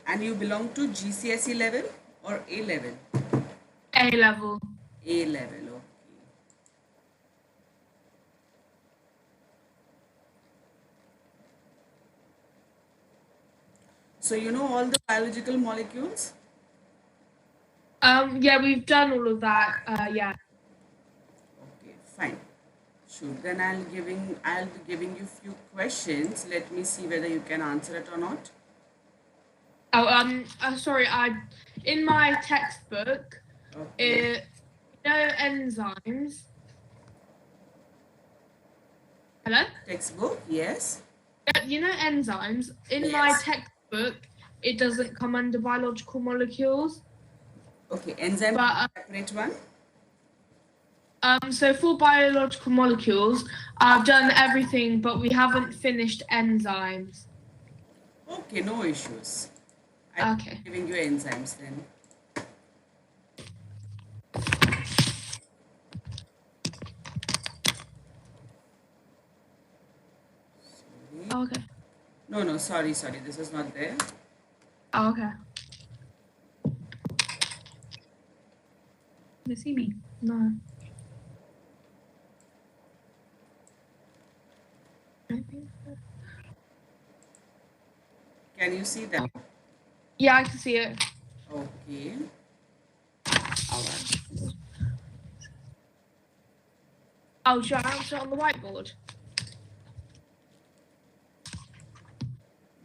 And you belong to GCSE level or A level? A level. A level, okay. So you know all the biological molecules? Yeah, we've done all of that. Yeah. Okay, fine. Sure. Then I'll be giving you few questions. Let me see whether you can answer it or not. Oh, sorry. In my textbook, Okay. enzymes. Hello. Textbook, yes. Enzymes. In my Yes. textbook, it doesn't come under biological molecules. Okay, enzyme But separate one. so for biological molecules, I've done everything, but we haven't finished enzymes. Okay, no issues. I'm Okay. giving you enzymes then. Sorry. Okay. No, sorry. This is not there. Okay. You see me? No. Can you see that? Yeah, I can see it. Okay. Oh, should I answer it on the whiteboard?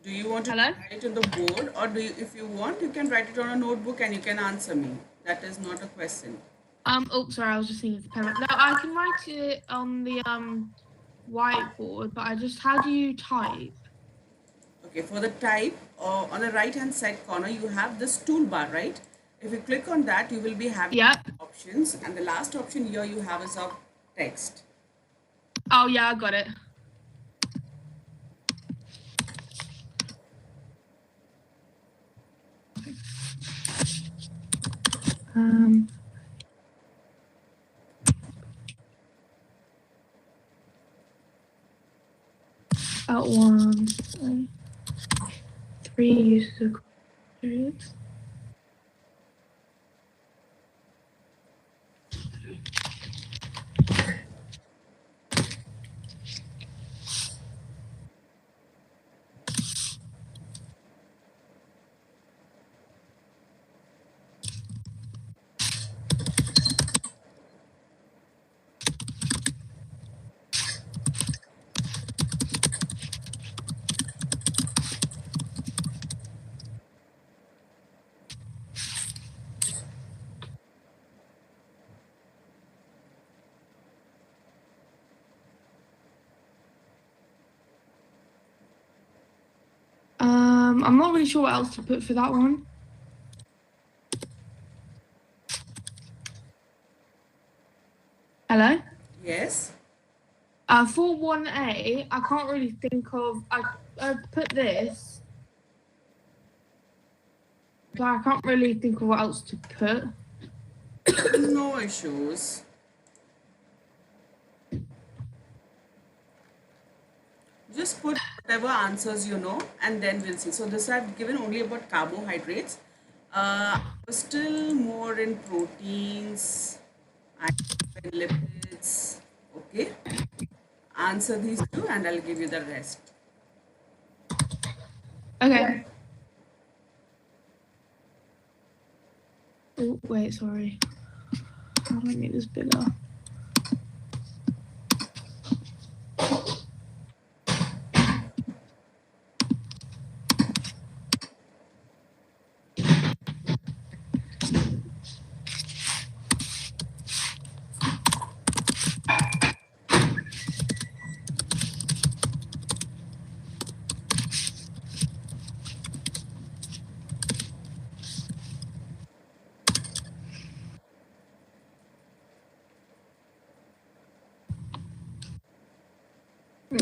Do you want to Hello? write it on the board, or if you want, you can write it on a notebook and you can answer me. That is not a question. Oh, sorry, I was just thinking of the pen. No, I can write it on the whiteboard, but how do you type? Okay, for the type, on the right hand side corner, you have this toolbar, right? If you click on that, you will be having options, and the last option here you have is of text. Oh yeah, I got it. Out 1, 3 uses of periods. I'm not really sure what else to put for that one. Hello? Yes. For 1A, I can't really think of. I put this, but I can't really think of what else to put. No issues. Just put whatever answers you know, and then we'll see. So this I've given only about carbohydrates. I was still more in proteins and lipids. Okay. Answer these two, and I'll give you the rest. Okay. Oh, wait, sorry. How do I make this bigger?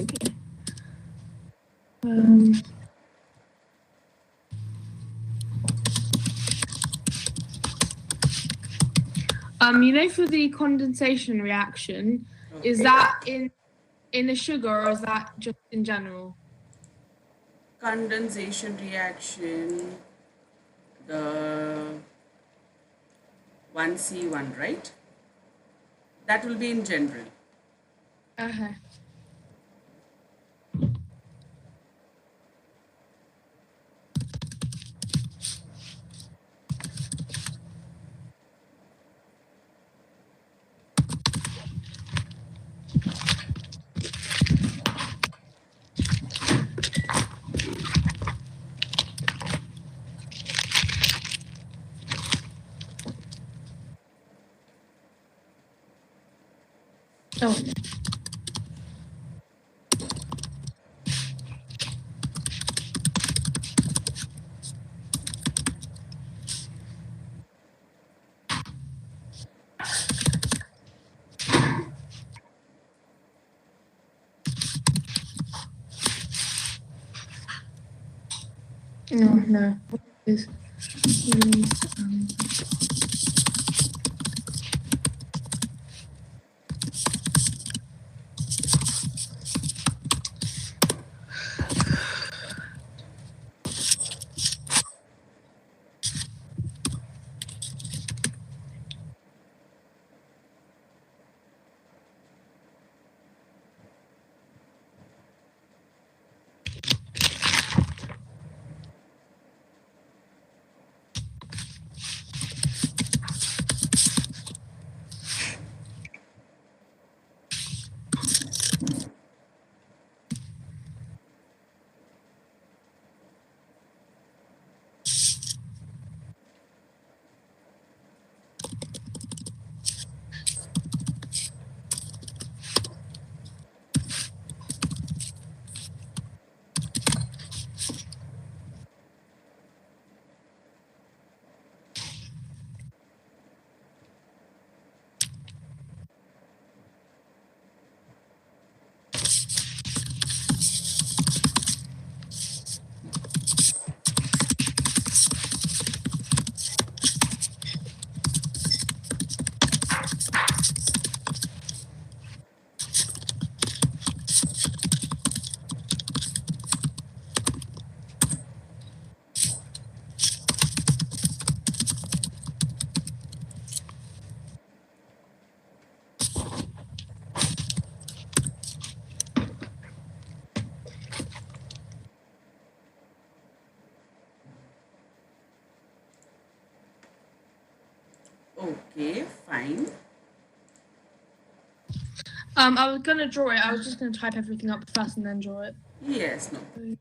Okay. For the condensation reaction, is that in the sugar or is that just in general? Condensation reaction. The 1C1, right? That will be in general. Okay. Oh, no, no. What is these? Okay, fine. I was gonna draw it. I was just gonna type everything up first and then draw it. Yes, no problem.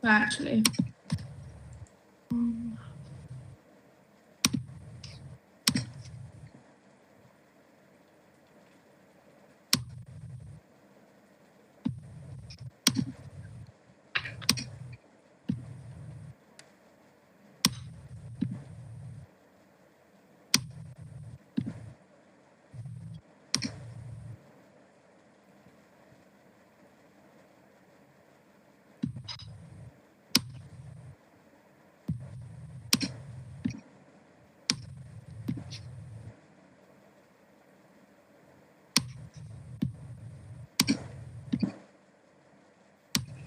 Actually.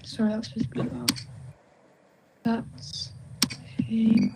Sorry, that's supposed to be that. That's okay.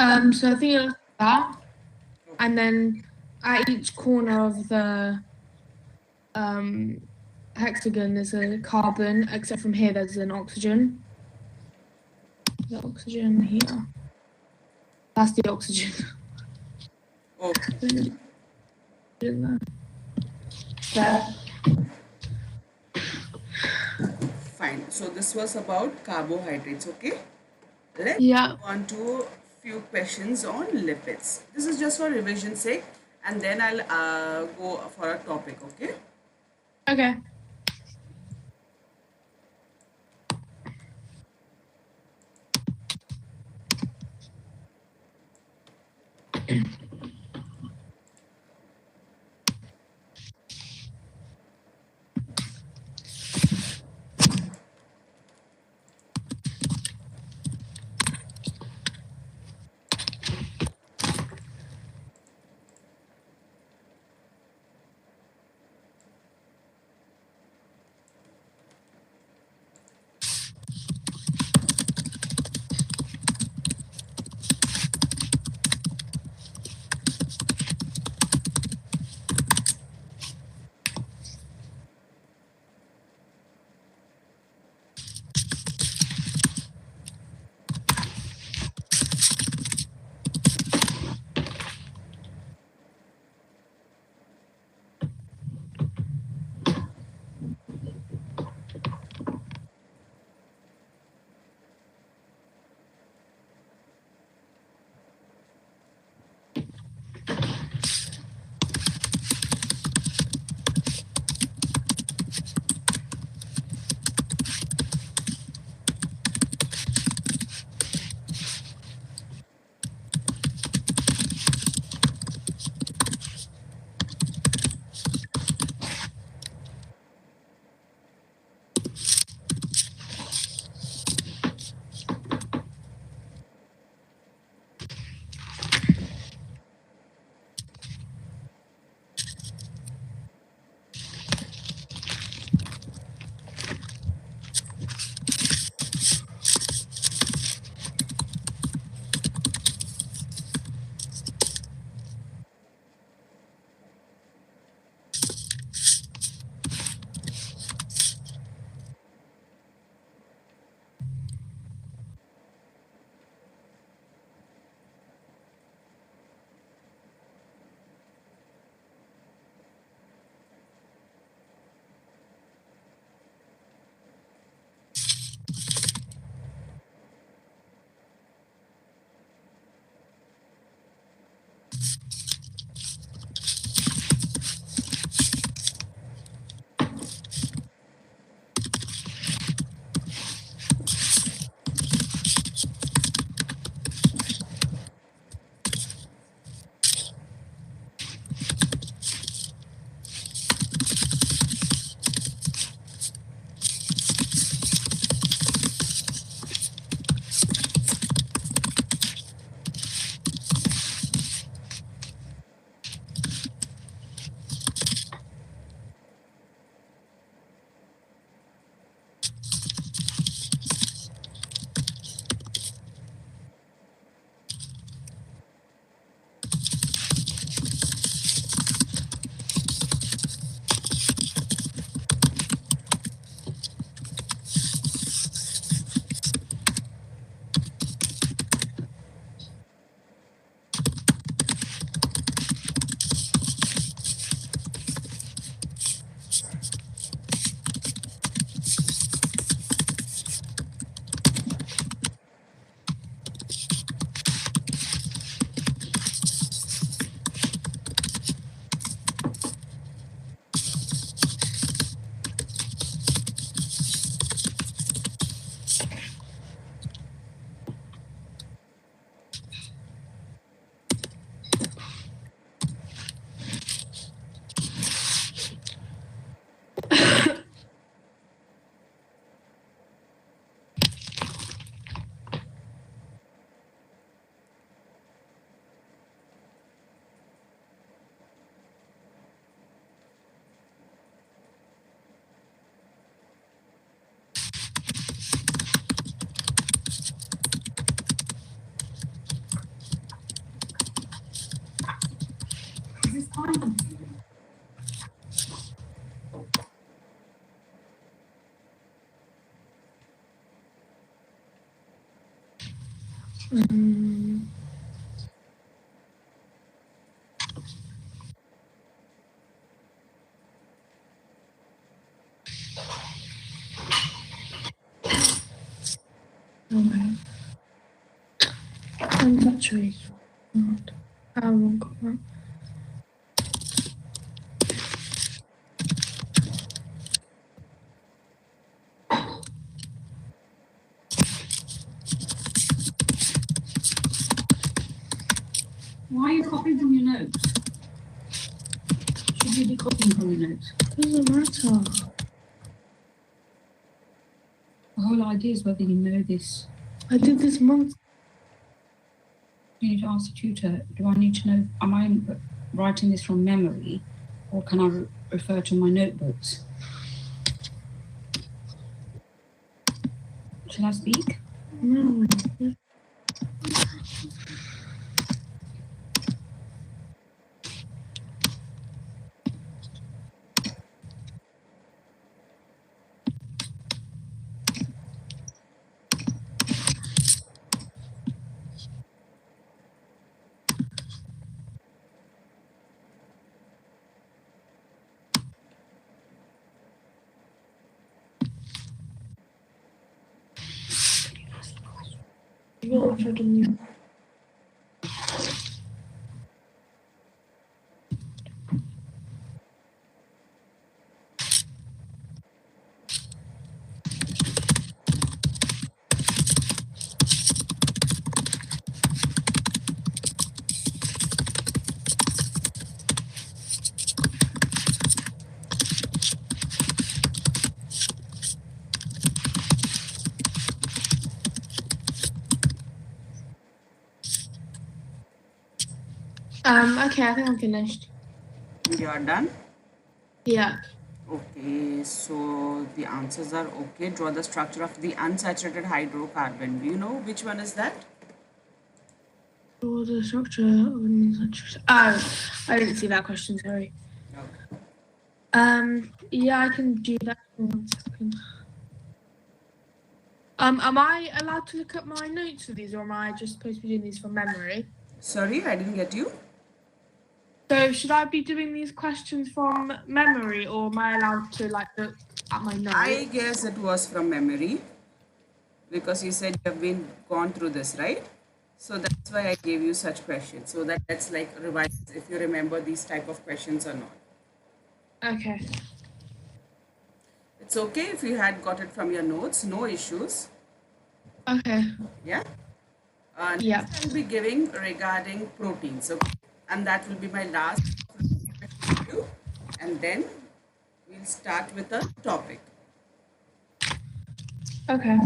So I think it looks like that, Okay. and then at each corner of the um hexagon there's a carbon, except from here there's an oxygen. The oxygen here. That's the oxygen. Okay. There. Fine. So this was about carbohydrates. Okay. Let's Yeah. move on to few questions on lipids. This is just for revision sake, and then I'll go for a topic. Okay. Okay. Okay. Unsaturated. Got that. Why are you copying from your notes? Should you be copying from your notes? Doesn't matter. The whole idea is whether you know this. I did this month. You need to ask the tutor, do I need to know, am I writing this from memory or can I refer to my notebooks? Shall I speak? No. You're checking you. Okay, I think I'm finished. You're done? Yeah. Okay, so the answers are okay. Draw the structure of the unsaturated hydrocarbon. Do you know which one is that? Draw the structure of an unsaturated. Oh, I didn't see that question. Sorry. Okay. Yeah, I can do that. 1 second. Am I allowed to look at my notes for these, or am I just supposed to be doing these from memory? Sorry, I didn't get you. So should I be doing these questions from memory, or am I allowed to like look at my notes? I guess it was from memory because you said you have been gone through this, right? So that's why I gave you such questions. So that let's like revise if you remember these type of questions or not. Okay. It's okay if you had got it from your notes, no issues. Okay. Yeah. Yeah. Next I'll be giving regarding proteins. Okay. And that will be my last question to you. And then we'll start with the topic. Okay.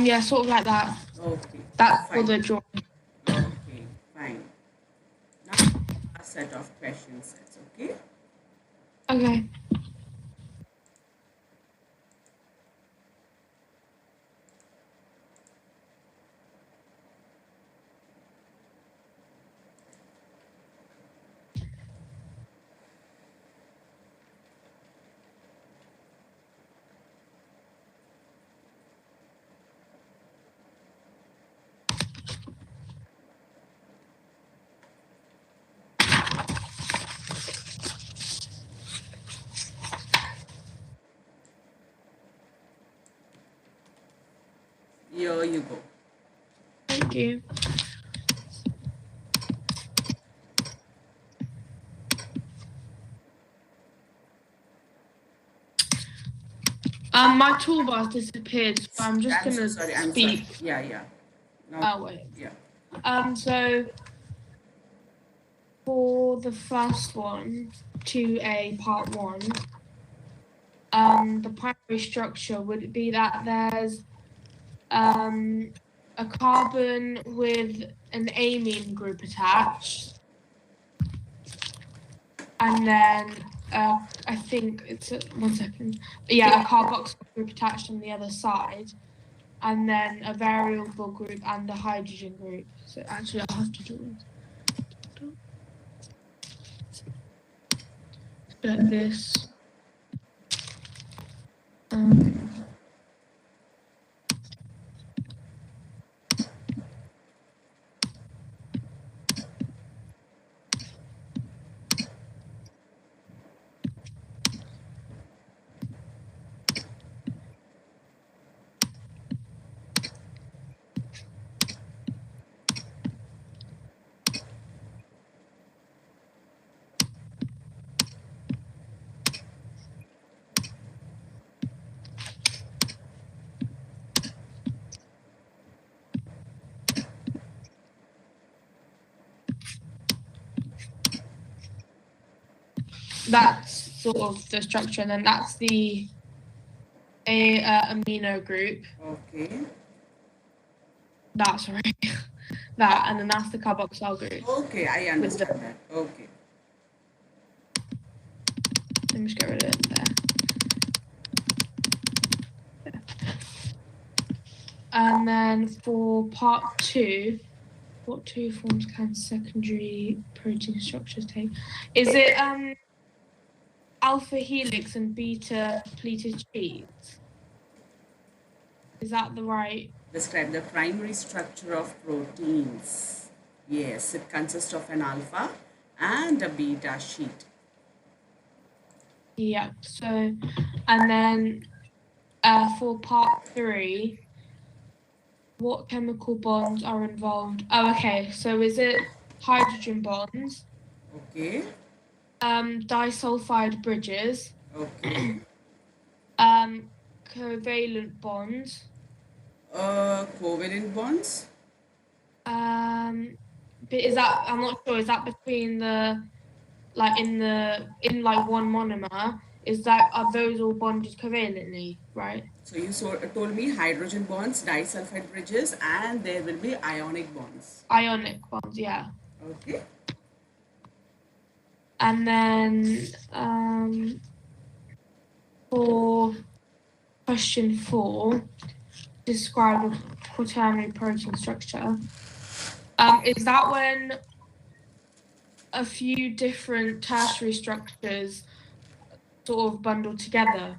Yeah, sort of like that. Okay. That's for Fine. the drawing. Okay. Fine. Now a set of question sets. Okay. Okay. you go. Thank you. My toolbar's disappeared, so I'm just I'm so gonna sorry. I'm speak. sorry. Yeah. Now, Oh wait. yeah. So for the first one, 2A part 1, the primary structure would be that there's a carbon with an amine group attached, and then I think it's one second. Yeah, a carboxyl group attached on the other side, and then a variable group and a hydrogen group. So actually, I'll have to do this. That's sort of the structure, and then that's the amino group. Okay. That's right. That, and then that's the carboxyl group. Okay, I understand that. Okay. Let me just get rid of it there. And then for part 2, what 2 forms can secondary protein structures take? Is it alpha helix and beta pleated sheets? Is that the right? Describe the primary structure of proteins. Yes, it consists of an alpha and a beta sheet. Yeah. So, and then for part 3, what chemical bonds are involved? Oh, okay. So is it hydrogen bonds? Okay. Disulfide bridges. Okay. Covalent bonds. Covalent bonds. But is that, I'm not sure, is that between the, like in one monomer, are those all bonded covalently, right? So you told me hydrogen bonds, disulfide bridges, and there will be ionic bonds. Ionic bonds, yeah. Okay. And then for question 4, describe a quaternary protein structure. Is that when a few different tertiary structures sort of bundle together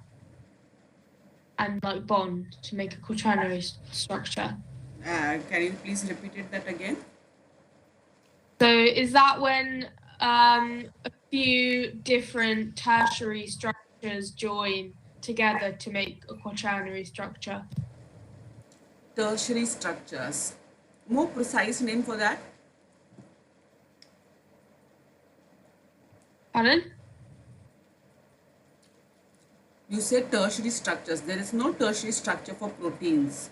and like bond to make a quaternary structure? Can you please repeat it that again? So is that when a few different tertiary structures join together to make a quaternary structure? Tertiary structures. More precise name for that? Pardon? You said tertiary structures. There is no tertiary structure for proteins.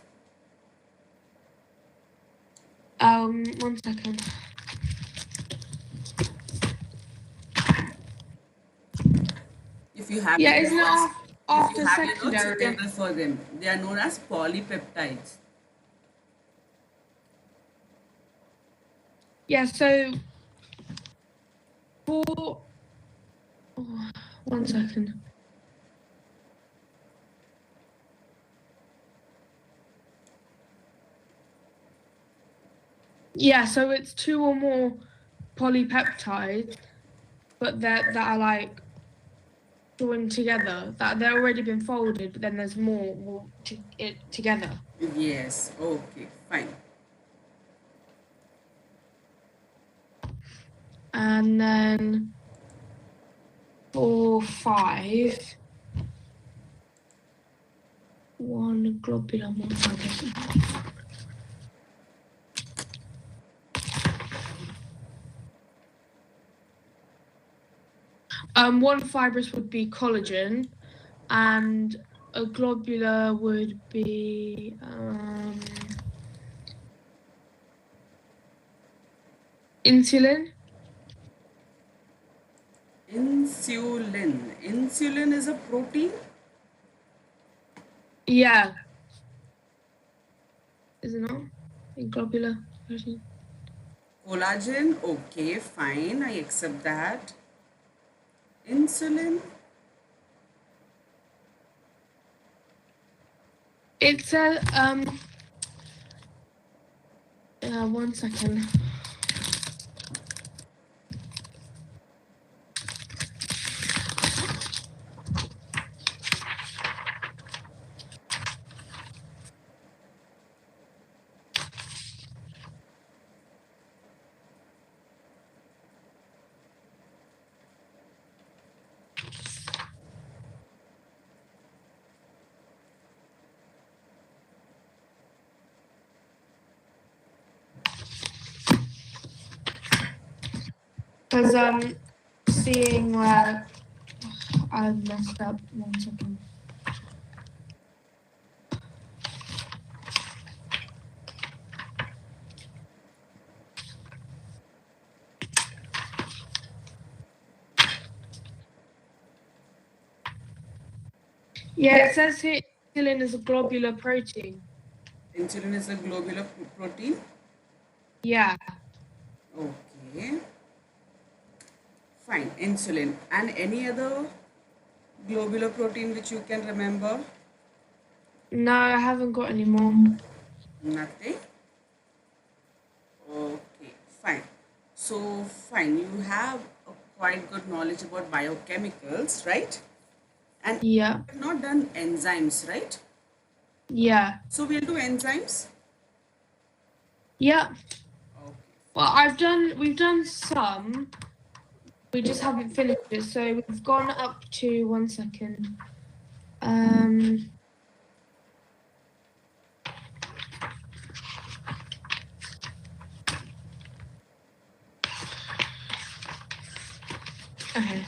1 second. If you have Yeah, your isn't it notes, after if you have your notes, you secondary? can refer them. They are known as polypeptides. Yeah, so for 1 second. Yeah, so it's 2 or more polypeptides, but that are like joined together. That they're already been folded, but then there's more together. Yes. Okay. Fine. And then for 5, 1 globular monomer. One fibrous would be collagen, and a globular would be insulin. Insulin. Insulin is a protein? Yeah. Is it not? A globular protein. Collagen? Okay, fine. I accept that. Insulin? It's a 1 second. Because seeing where I've messed up. 1 second. Yeah, it says here insulin is a globular protein. Insulin is a globular protein? Yeah. Okay. Fine, insulin. And any other globular protein which you can remember? No, I haven't got any more. Nothing? Okay, fine. So, fine, you have a quite good knowledge about biochemicals, right? And Yeah. you have not done enzymes, right? Yeah. So, we'll do enzymes? Yeah. Okay. Well, we've done some. We just haven't finished it. So we've gone up to 1 second. Okay.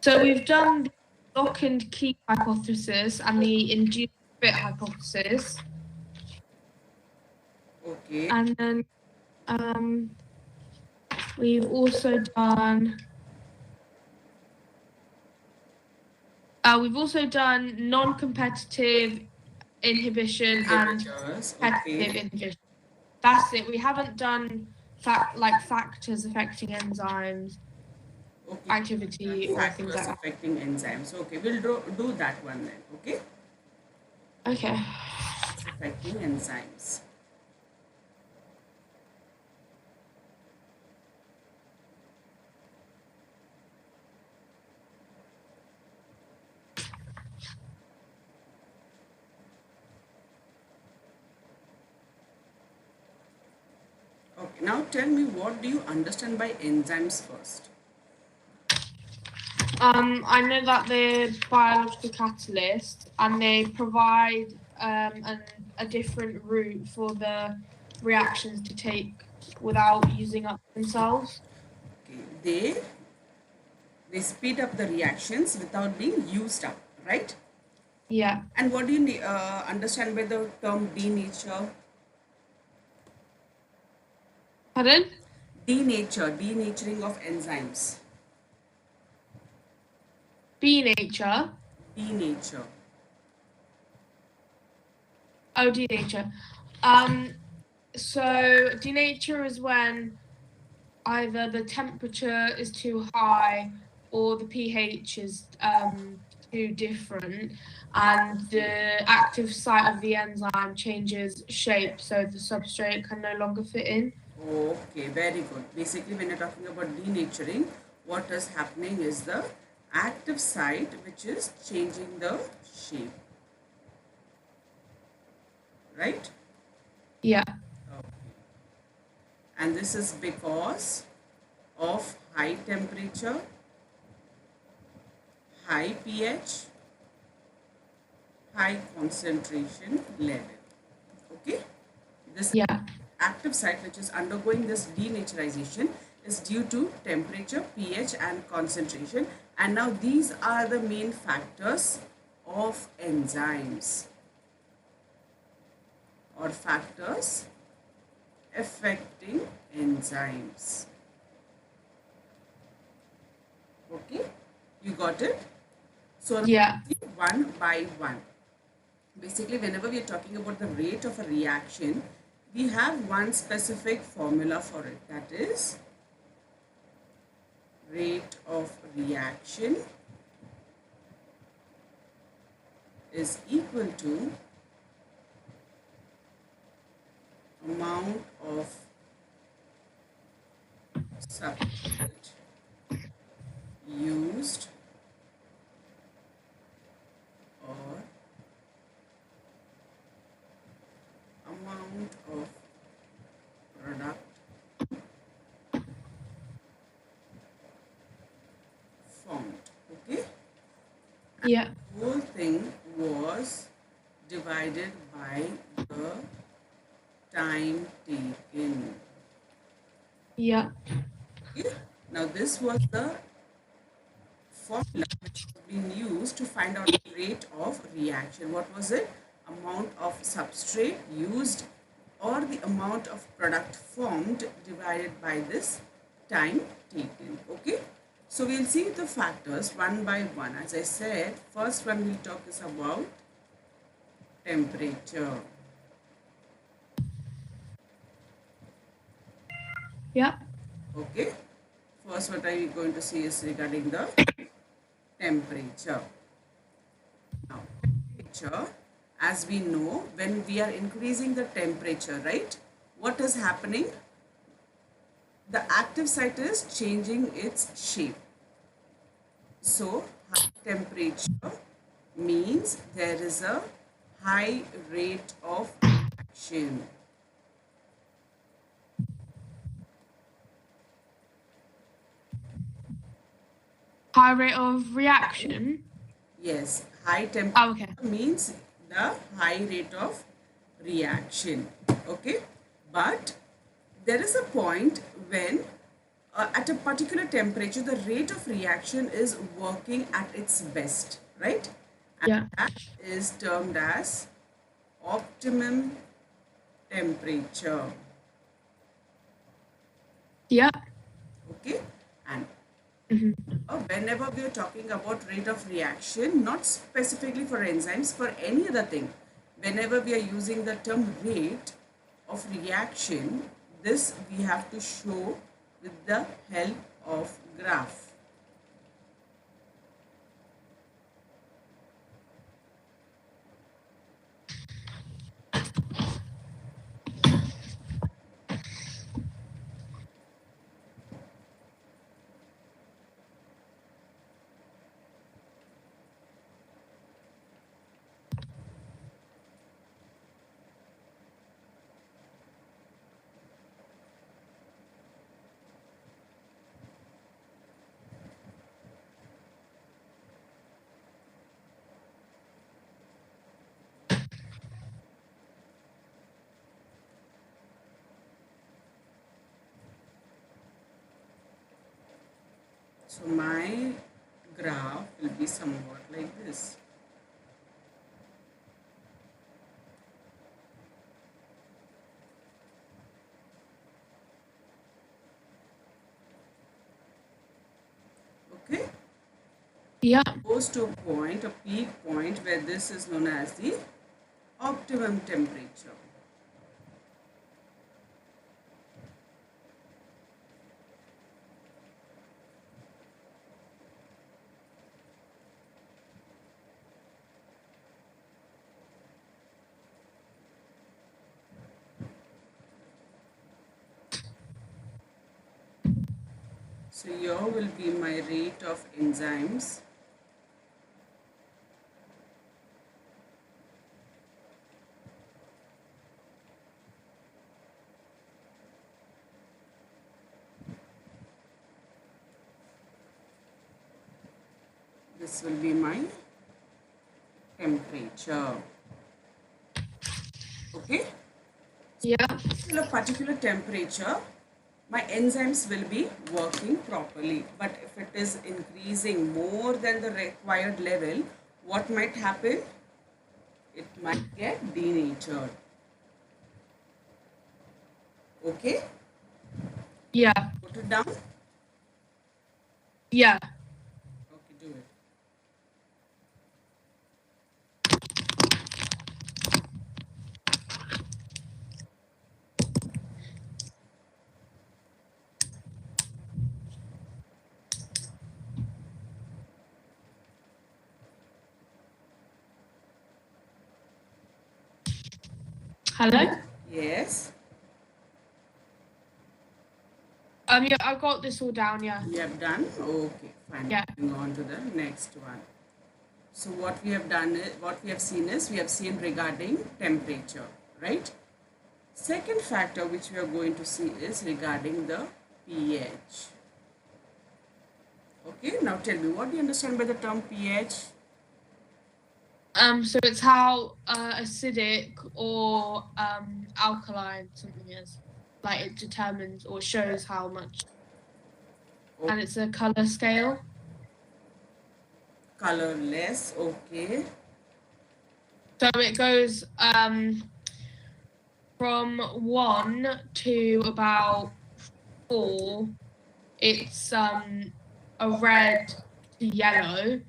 So we've done the lock and key hypothesis and the induced bit hypothesis. Okay. And then we've also done non-competitive inhibition and Inhibitors, competitive okay. inhibition. That's it. We haven't done factors affecting enzymes, Okay. activity, or things Factors like that. affecting enzymes. Okay, we'll do that one then, okay? Okay. It's affecting enzymes. Okay, now tell me, what do you understand by enzymes first? I know that they're biological catalysts and they provide a different route for the reactions to take without using up themselves. Okay, they speed up the reactions without being used up, right? Yeah. And what do you understand by the term denature? Pardon? Denaturing of enzymes. Denature. Denature. Oh, denature. So denature is when either the temperature is too high or the pH is too different, and the active site of the enzyme changes shape, so the substrate can no longer fit in. Okay, very good. Basically, when you're talking about denaturing, what is happening is the active site which is changing the shape. Right? Yeah. Okay. And this is because of high temperature, high pH, high concentration level. Okay? This Yeah. active site which is undergoing this denaturization is due to temperature, pH and concentration. And now these are the main factors of enzymes or factors affecting enzymes. Okay, you got it? So Yeah. one by one. Basically, whenever we are talking about the rate of a reaction, we have one specific formula for it. That is rate of reaction is equal to amount of substrate used or amount of product formed. Okay, Yeah. the whole thing was divided by the time taken. Yeah. Okay, now this was the formula which was being used to find out the rate of reaction. What was it? Amount of substrate used or the amount of product formed divided by this time taken. Okay, so we'll see the factors one by one. As I said, first one we'll talk is about temperature. Yeah. Okay, first what are you going to see is regarding the temperature. Now, temperature, as we know, when we are increasing the temperature, right? What is happening? The active site is changing its shape. So, high temperature means there is a high rate of reaction. High rate of reaction. Yes, high temperature Oh, okay. means the high rate of reaction. Okay, but there is a point when at a particular temperature the rate of reaction is working at its best, right? And Yeah. that is termed as optimum temperature. Yeah. Okay, and Mhm. whenever we are talking about rate of reaction, not specifically for enzymes, for any other thing, whenever we are using the term rate of reaction, this we have to show with the help of graph. So my graph will be somewhat like this. Okay, Yeah. goes to a point, a peak point where this is known as the optimum temperature. So here will be my rate of enzymes. This will be my temperature. Okay. Yeah. Till a particular temperature, my enzymes will be working properly. But if it is increasing more than the required level, what might happen? It might get denatured. Okay, Yeah. put it down. Yeah. Okay, do it. Hello. Yes, Yeah, I got this all down. Yeah. we have done. Okay, fine. Yeah. Moving on to the next one. So what we have done is, what we have seen is, we have seen regarding temperature, right? Second factor which we are going to see is regarding the pH. Okay, now tell me, what do you understand by the term pH? So it's how acidic or alkaline something is. Like it determines or shows how much. Oh, And it's a color scale. colorless, okay. So it goes from 1 to about 4. It's a red to yellow.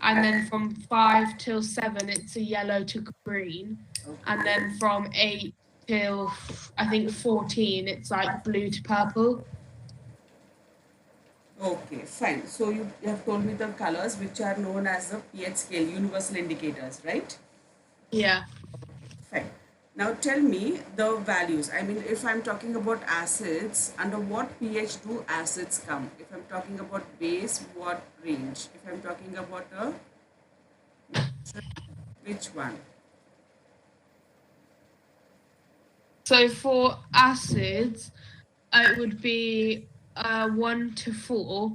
And then from 5 till 7, it's a yellow to green. And then from 8 till I think 14, it's like blue to purple. Okay, fine. So you have told me the colors which are known as the pH scale, universal indicators, right? Yeah. Fine. Now tell me the values. I mean, if I'm talking about acids, under what pH do acids come? If I'm talking about base, what range? If I'm talking about a neutral, which one? So for acids, it would be 1 to 4.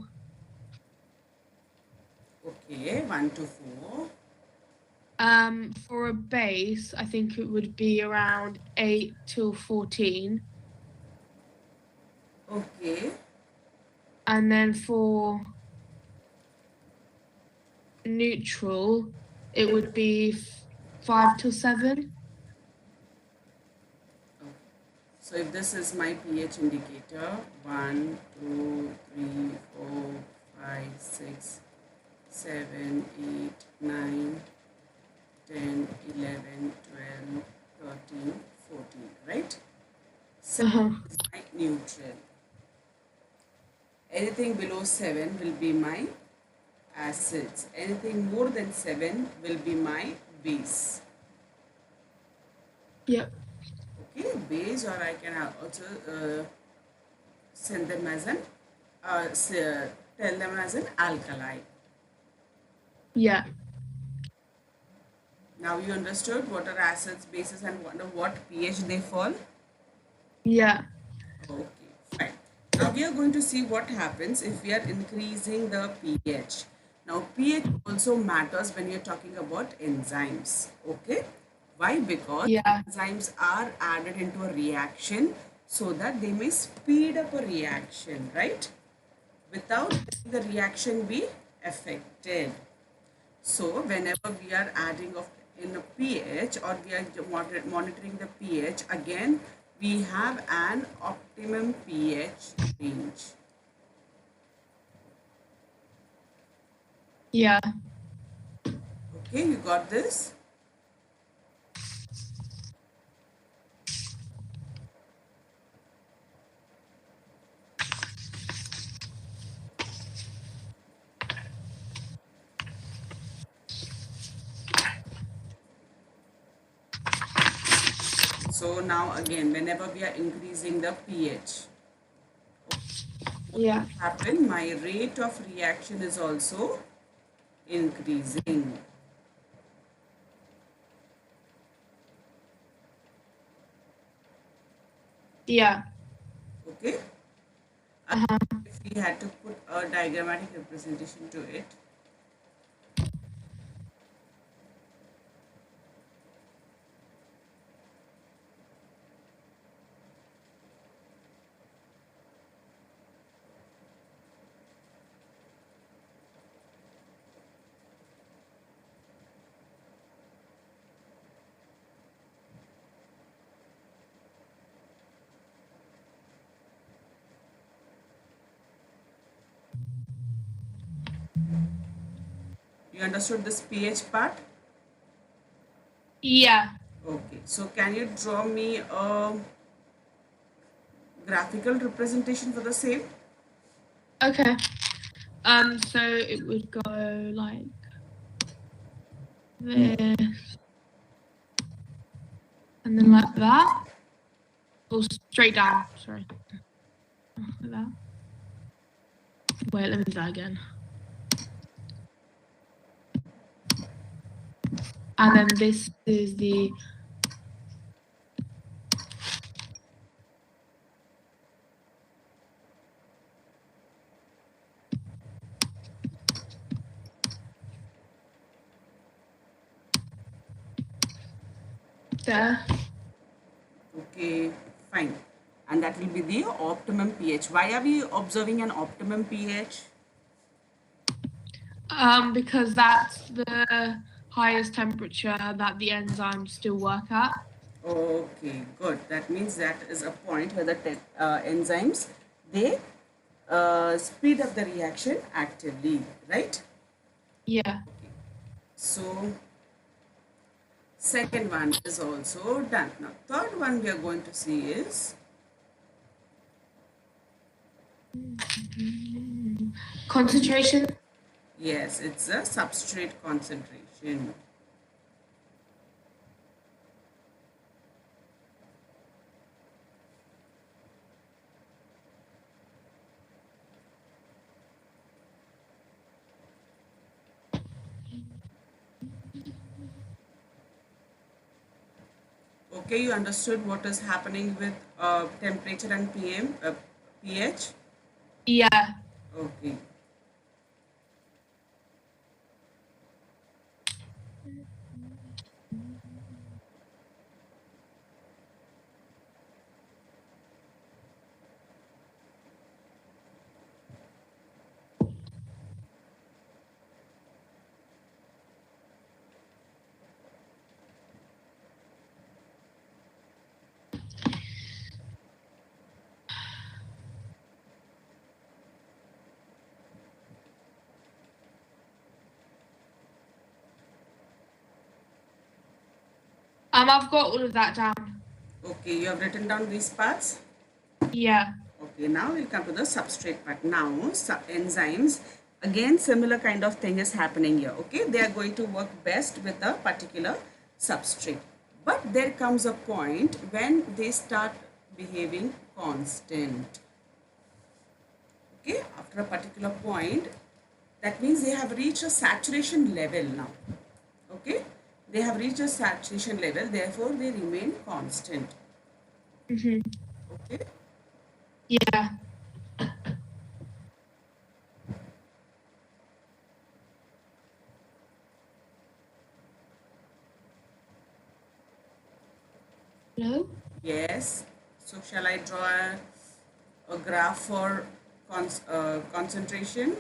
Okay, 1 to 4. For a base, I think it would be around 8 till 14. Okay. And then for neutral, it would be 5 till 7. So if this is my pH indicator, 1, 2, 3, 4, 5, 6, 7, 8, 9, 10, 11, 12, 13, 14, right? 7 is my neutral. Anything below 7 will be my acids. Anything more than 7 will be my base. Yep. Okay, base, or I can also send them as an, tell them as an alkali. Yeah. Now you understood what are acids, bases, and under what pH they fall? Yeah. Okay, fine. Now we are going to see what happens if we are increasing the pH. Now pH also matters when you're talking about enzymes. Okay, why? Because Yeah. enzymes are added into a reaction so that they may speed up a reaction, right? Without the reaction be affected. So whenever we are adding of in a pH, or we are monitoring the pH, again we have an optimum pH range. Yeah. Okay, you got this? So now again, whenever we are increasing the pH, Yeah. happen, my rate of reaction is also increasing. Yeah. Okay, if we had to put a diagrammatic representation to it, You understood this pH part? Yeah. Okay, so can you draw me a graphical representation for the same? Okay. So it would go like this, and then like that, or straight down. Sorry, like that. Wait, let me do that again. And then this is the there. Okay, fine. And that will be the optimum pH. Why are we observing an optimum pH? Because that's the highest temperature that the enzymes still work at. Okay, good. That means that is a point where the enzymes, they speed up the reaction actively, right? Yeah. So second one is also done. Now third one we are going to see is Concentration. yes, it's a substrate concentration. Okay, you understood what is happening with temperature and pH? Yeah. Okay. I've got all of that down. Okay, you have written down these parts? Yeah. Okay, now we'll come to the substrate part. Now, enzymes, again, similar kind of thing is happening here. Okay, they are going to work best with a particular substrate. But there comes a point when they start behaving constant. Okay, after a particular point, that means they have reached a saturation level now. Okay, they have reached a saturation level, therefore they remain constant. Mhm. Okay. Yeah. Hello. Yes. So shall I draw a graph for concentration?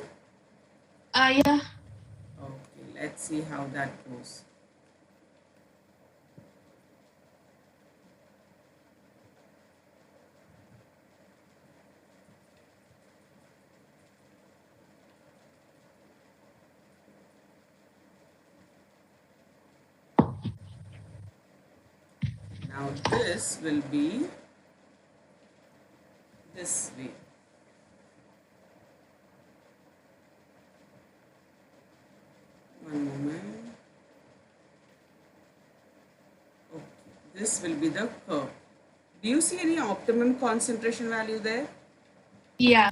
Yeah. Okay, let's see how that goes. Now this will be this way. One moment. Okay, this will be the curve. Do you see any optimum concentration value there? Yeah.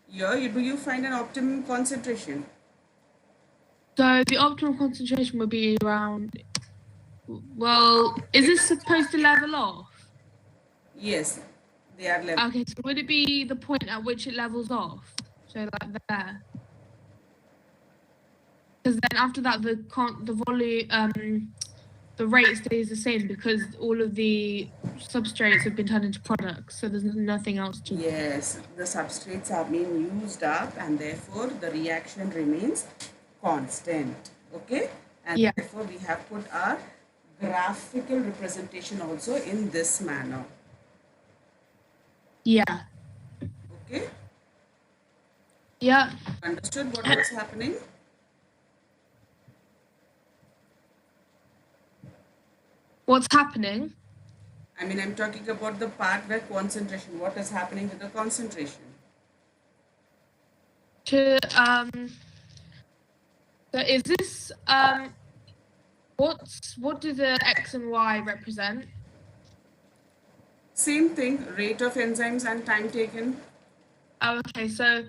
Here, do you find an optimum concentration? So the optimal concentration would be around. Well, is this supposed to level off? Yes, they are level. Okay, so would it be the point at which it levels off? So like there. Because then after that, the volume, the rate stays the same because all of the substrates have been turned into products. So there's nothing else to. Yes, the substrates are being used up and therefore the reaction remains constant. Okay, and Yeah. therefore we have put our graphical representation also in this manner. Yeah. Okay, Yeah. understood what was happening? What's happening? I mean, I'm talking about the part where concentration, what is happening with the concentration? So is this what do the X and Y represent? Same thing, rate of enzymes and time taken. Oh, okay, so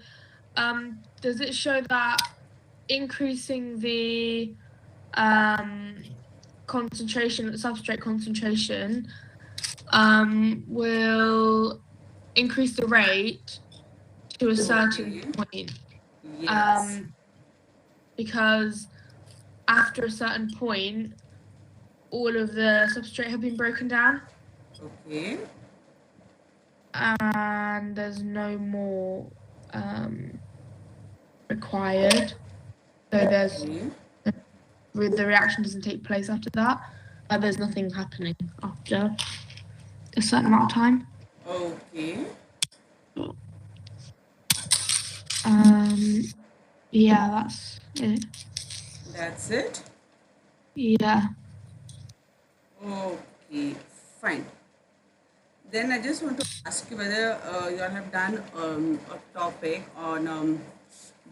does it show that increasing the concentration, substrate concentration, will increase the rate to a certain Okay. point? Yes. Because after a certain point, all of the substrate have been broken down, Okay. and there's no more required. So Okay. the reaction doesn't take place after that. There's nothing happening after a certain amount of time. Okay. Yeah, that's it. That's it. Yeah. Okay. Fine. Then I just want to ask you whether you all have done a topic on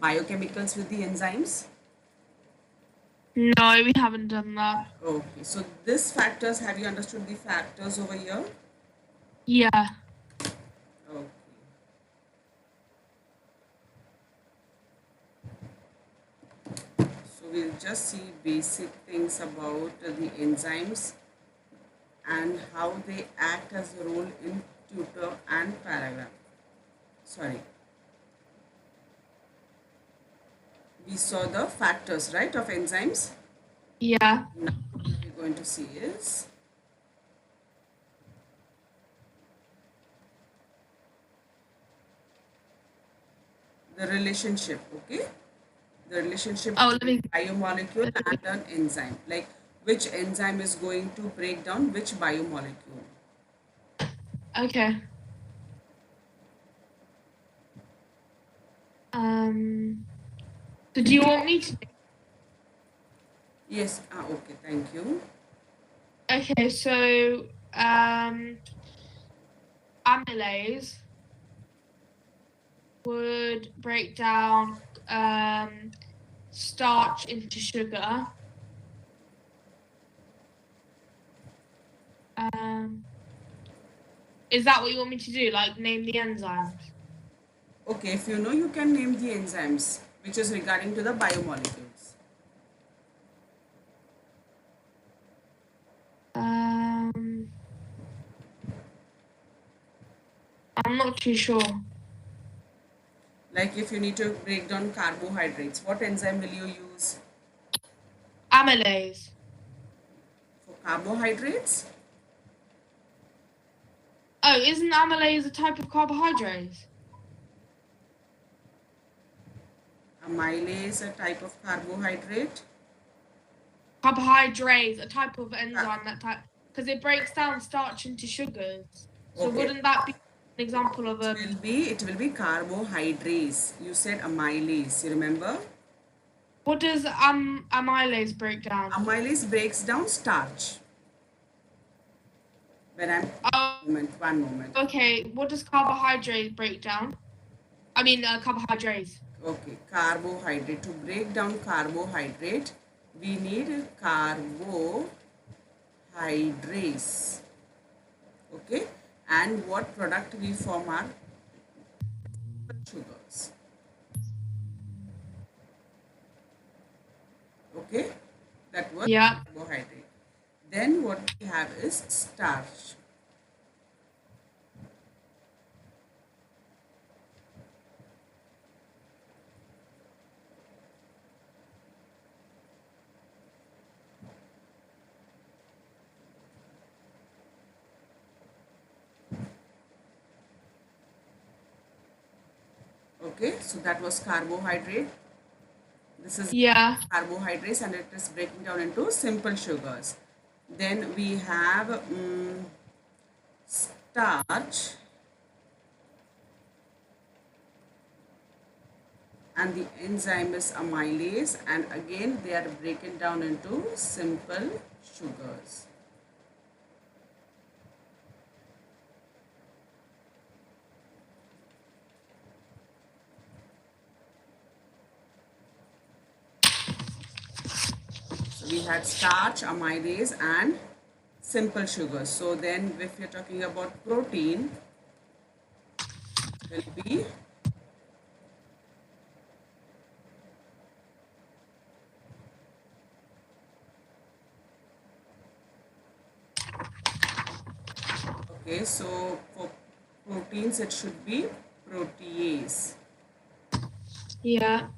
biochemicals with the enzymes. No, we haven't done that. Okay. So this factors, have you understood the factors over here? Yeah. Okay. So we'll just see basic things about the enzymes and how they act as a role in tutor and paragraph. Sorry. We saw the factors, right, of enzymes. Yeah. Now what we're going to see is the relationship, okay? The relationship Oh, let between me. biomolecule and an enzyme. Like which enzyme is going to break down which biomolecule. Okay. So do you want me to? Yes, okay, thank you. Okay, so amylase would break down starch into sugar. Is that what you want me to do? Like name the enzymes? Okay, if you know, you can name the enzymes, which is regarding to the biomolecules. I'm not too sure. Like if you need to break down carbohydrates, what enzyme will you use? Amylase. For carbohydrates? Oh, isn't amylase a type of carbohydrate? Amylase, a type of carbohydrate. Carbohydrate, a type of enzyme that type, because it breaks down starch into sugars. So Okay. wouldn't that be an example of a? It will be carbohydrates. You said amylase, you remember? What does amylase break down? Amylase breaks down starch. When I'm one moment. Okay, what does carbohydrate break down? I mean, carbohydrates. Okay, carbohydrate. To break down carbohydrate, we need carbohydrates. Okay, and what product we form are sugars. Okay, that was carbohydrate. Then what we have is starch. Okay, so that was carbohydrate. This is carbohydrates and it is breaking down into simple sugars. Then we have starch, and the enzyme is amylase, and again they are broken down into simple sugars. We had starch, amylase, and simple sugars. So then if you're talking about protein, will be okay, so for proteins it should be protease. Yeah.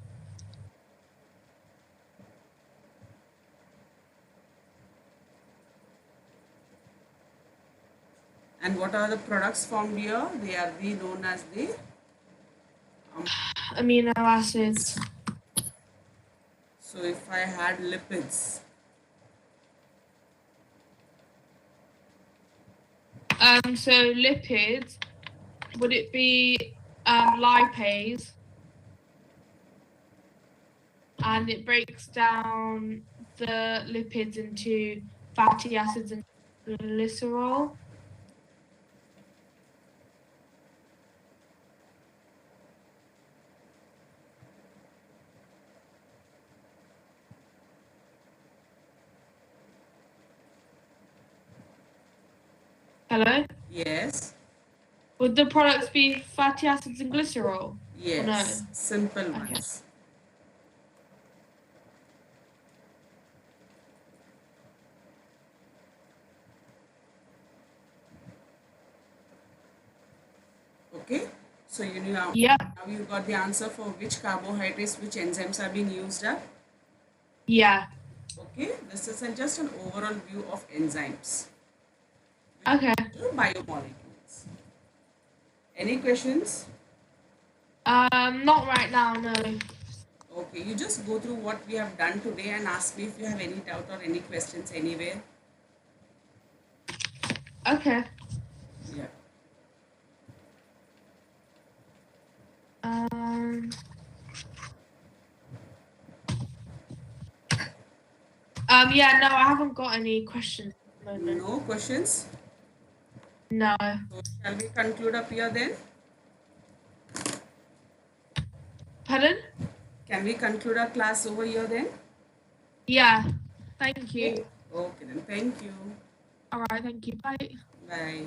And what are the products formed here? They are known as the Amino acids. so if I had lipids, So lipids, would it be lipase? And it breaks down the lipids into fatty acids and glycerol. Hello? yes, Would the products be fatty acids and glycerol? yes, no? simple Okay. ones. Okay, so you know Yeah. now you got the answer for which carbohydrates, which enzymes are being used up. Yeah. Okay, this is just an overall view of enzymes, Okay. biomolecules. Any questions? Not right now, no. Okay, you just go through what we have done today and ask me if you have any doubt or any questions anywhere. Okay. Yeah. Um. Yeah, no, I haven't got any questions at the moment. No questions? No. So shall we conclude up here then? Pardon? Can we conclude our class over here then? Yeah. Thank you. Okay then, thank you. All right, thank you. Bye. Bye.